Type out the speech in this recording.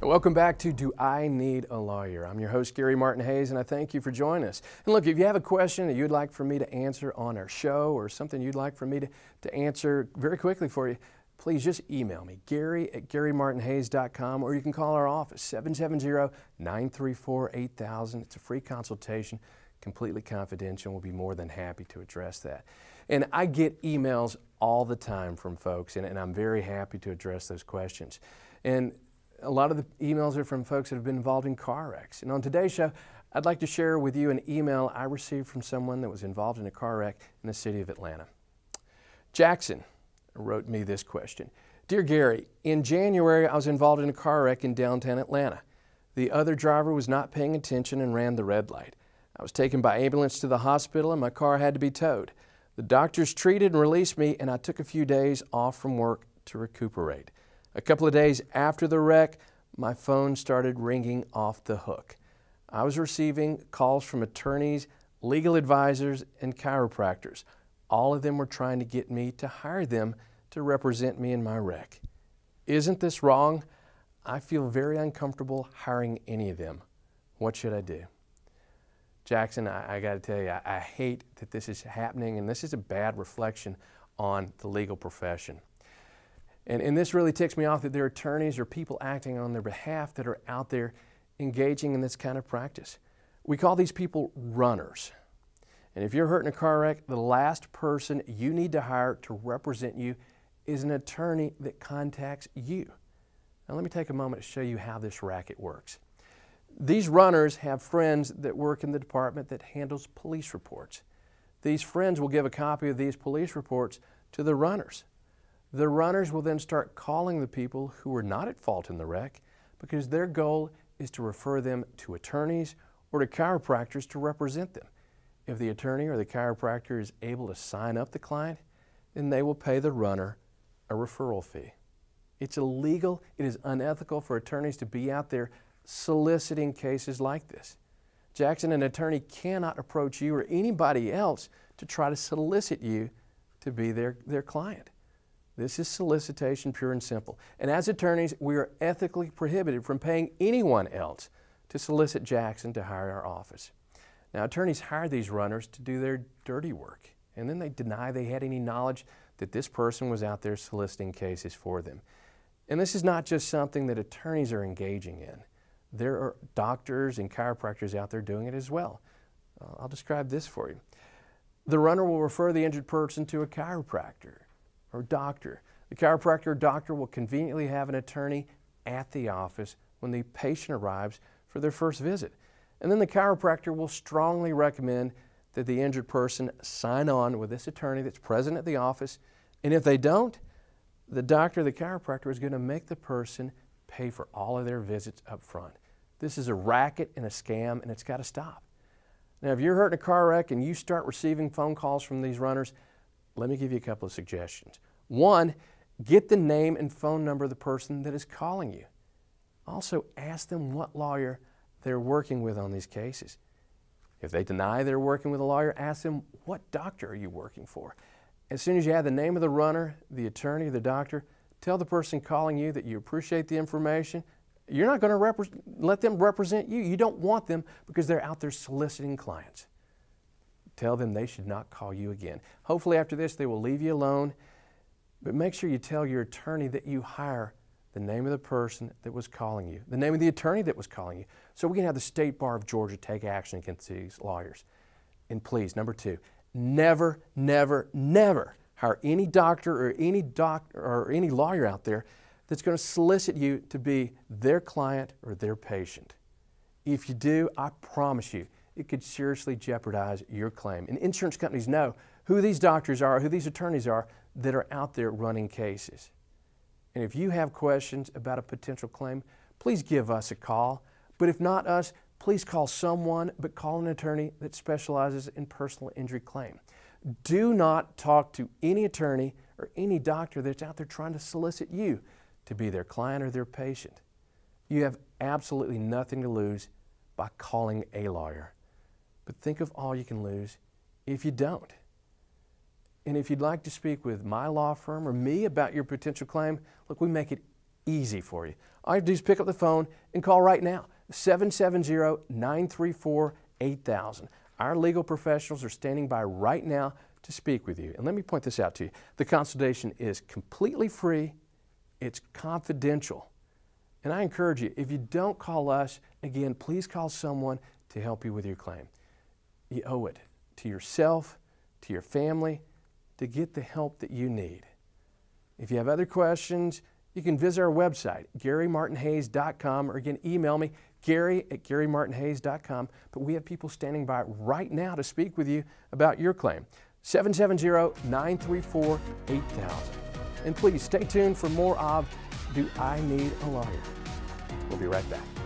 Welcome back to Do I Need a Lawyer? I'm your host, Gary Martin Hayes, and I thank you for joining us. And look, if you have a question that you'd like for me to answer on our show or something you'd like for me to answer very quickly for you, please just email me, Gary@GaryMartinHayes.com, or you can call our office, 770-934-8000. It's a free consultation, completely confidential. We'll be more than happy to address that. And I get emails all the time from folks, and I'm very happy to address those questions. And a lot of the emails are from folks that have been involved in car wrecks. And on today's show, I'd like to share with you an email I received from someone that was involved in a car wreck in the city of Atlanta. Jackson wrote me this question. Dear Gary, in January I was involved in a car wreck in downtown Atlanta. The other driver was not paying attention and ran the red light. I was taken by ambulance to the hospital and my car had to be towed. The doctors treated and released me, and I took a few days off from work to recuperate. A couple of days after the wreck, my phone started ringing off the hook. I was receiving calls from attorneys, legal advisors, and chiropractors. All of them were trying to get me to hire them to represent me in my wreck. Isn't this wrong? I feel very uncomfortable hiring any of them. What should I do? Jackson, I got to tell you, I hate that this is happening, and this is a bad reflection on the legal profession. And this really ticks me off that there are attorneys or people acting on their behalf that are out there engaging in this kind of practice. We call these people runners. And if you're hurt in a car wreck, the last person you need to hire to represent you is an attorney that contacts you. Now let me take a moment to show you how this racket works. These runners have friends that work in the department that handles police reports. These friends will give a copy of these police reports to the runners. The runners will then start calling the people who were not at fault in the wreck because their goal is to refer them to attorneys or to chiropractors to represent them. If the attorney or the chiropractor is able to sign up the client, then they will pay the runner a referral fee. It's illegal, it is unethical for attorneys to be out there soliciting cases like this. Jackson, an attorney cannot approach you or anybody else to try to solicit you to be their client. This is solicitation, pure and simple. And as attorneys, we are ethically prohibited from paying anyone else to solicit Jackson to hire our office. Now, attorneys hire these runners to do their dirty work, and then they deny they had any knowledge that this person was out there soliciting cases for them. And this is not just something that attorneys are engaging in. There are doctors and chiropractors out there doing it as well. I'll describe this for you. The runner will refer the injured person to a chiropractor or doctor. The chiropractor or doctor will conveniently have an attorney at the office when the patient arrives for their first visit. And then the chiropractor will strongly recommend that the injured person sign on with this attorney that's present at the office. And if they don't, the doctor or the chiropractor is going to make the person pay for all of their visits up front. This is a racket and a scam, and it's got to stop. Now, if you're hurt in a car wreck and you start receiving phone calls from these runners, let me give you a couple of suggestions. One, get the name and phone number of the person that is calling you. Also, ask them what lawyer they're working with on these cases. If they deny they're working with a lawyer, ask them, what doctor are you working for? As soon as you have the name of the runner, the attorney, the doctor, tell the person calling you that you appreciate the information. You're not going to let them represent you. You don't want them because they're out there soliciting clients. Tell them they should not call you again. Hopefully after this they will leave you alone, but make sure you tell your attorney that you hire the name of the person that was calling you, the name of the attorney that was calling you, so we can have the State Bar of Georgia take action against these lawyers. And please, number two, never, never, never hire any doctor or any lawyer out there that's going to solicit you to be their client or their patient. If you do, I promise you, it could seriously jeopardize your claim. And insurance companies know who these doctors are, who these attorneys are that are out there running cases. And if you have questions about a potential claim, please give us a call. But if not us, please call someone, but call an attorney that specializes in personal injury claim. Do not talk to any attorney or any doctor that's out there trying to solicit you to be their client or their patient. You have absolutely nothing to lose by calling a lawyer. But think of all you can lose if you don't. And if you'd like to speak with my law firm or me about your potential claim, look, we make it easy for you. All you have to do is pick up the phone and call right now, 770-934-8000. Our legal professionals are standing by right now to speak with you. And let me point this out to you. The consultation is completely free. It's confidential. And I encourage you, if you don't call us, again, please call someone to help you with your claim. You owe it to yourself, to your family, to get the help that you need. If you have other questions, you can visit our website, GaryMartinHayes.com, or again, email me, Gary@GaryMartinHayes.com. But we have people standing by right now to speak with you about your claim. 770-934-8000. And please stay tuned for more of Do I Need a Lawyer? We'll be right back.